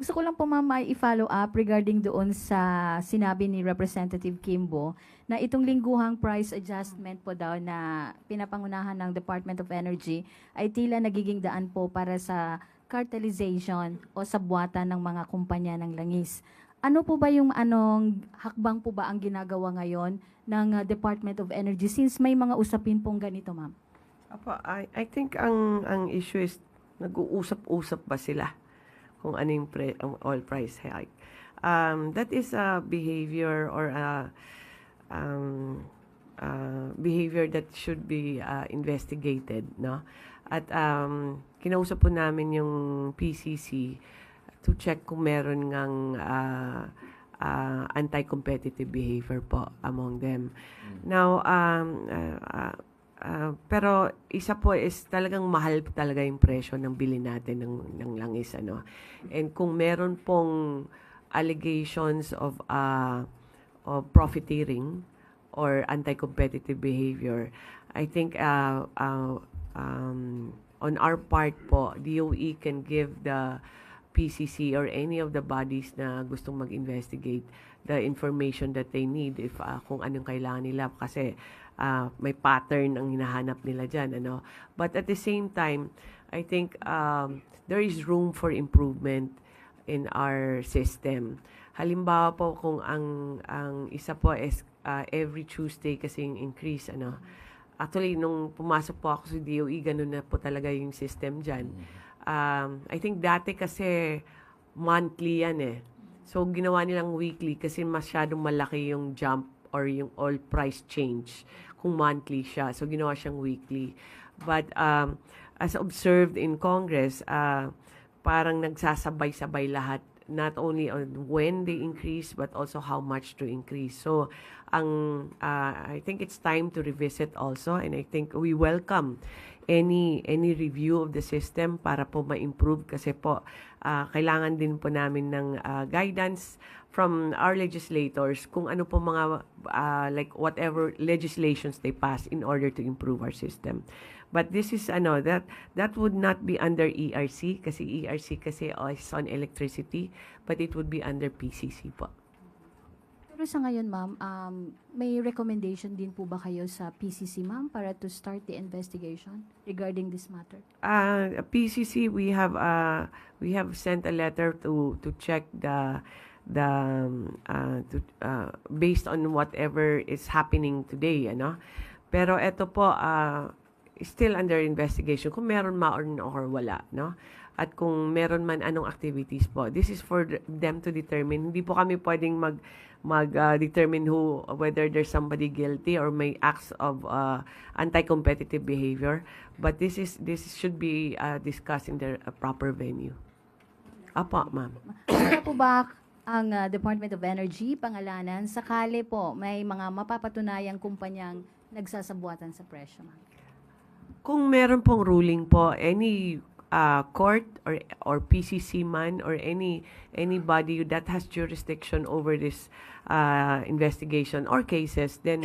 Gusto ko lang po ma'am ay i-follow up regarding doon sa sinabi ni Representative Kimbo na itong lingguhang price adjustment po daw na pinapangunahan ng Department of Energy ay tila nagiging daan po para sa cartelization o sabwatan ng mga kumpanya ng langis. Ano po ba yung anong hakbang po ba ang ginagawa ngayon ng Department of Energy since may mga usapin pong ganito, ma'am? Apo, I think ang issue is nag-uusap-usap ba sila kung ano yung ang oil price hike. That is a behavior or behavior that should be investigated, no? At kinausap po namin yung PCC to check kung meron ngang anti-competitive behavior po among them. Now, pero isa po is talagang mahal talaga yung presyo ng bili natin ng langis, ano. And kung meron pong allegations of profiteering or anti-competitive behavior, I think on our part po, DOE can give the PCC or any of the bodies na gustong mag-investigate the information that they need if kung anong kailangan nila kasi may pattern ang hinahanap nila dyan, ano. But at the same time, I think there is room for improvement in our system. Halimbawa po kung ang isa po is every Tuesday kasing increase, ano. Actually, nung pumasok po ako sa DOE, ganun na po talaga yung system dyan. I think dati kasi monthly yan eh. So, ginawa nilang weekly kasi masyadong malaki yung jump or yung oil price change kung monthly siya. So, ginawa siyang weekly. But as observed in Congress, parang nagsasabay-sabay lahat, not only on when they increase but also how much to increase. So, I think it's time to revisit also, and I think we welcome any review of the system para po ma-improve kasi po kailangan din po namin ng guidance from our legislators kung ano po mga like whatever legislations they pass in order to improve our system. But this is that would not be under ERC kasi ERC kasi is on electricity, but it would be under PCC po. Pero sa ngayon, ma'am, may recommendation din po ba kayo sa PCC, ma'am, para to start the investigation regarding this matter? PCC, we have sent a letter to check based on whatever is happening today, ano. Pero ito po still under investigation kung meron or wala, no. At kung meron man anong activities po, this is for them to determine. Hindi po kami pwedeng mag-determine whether there's somebody guilty or may acts of anti-competitive behavior. But this should be discussed in the proper venue. Apo, ma'am. Ano po ba ang Department of Energy pangalanan sakali po may mga mapapatunayang kumpanyang nagsasabuatan sa presyo, ma'am? Kung meron pong ruling po, any court or PCC man or anybody that has jurisdiction over this investigation or cases, then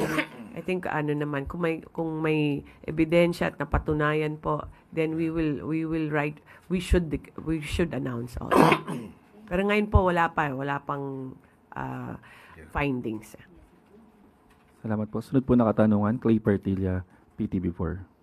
I think naman kung may ebidensya at napatunayan po, then we should announce also. Pero ngayon po wala pang findings. Salamat po. Sunod po na katanungan, Clay Pertilla, PTV4.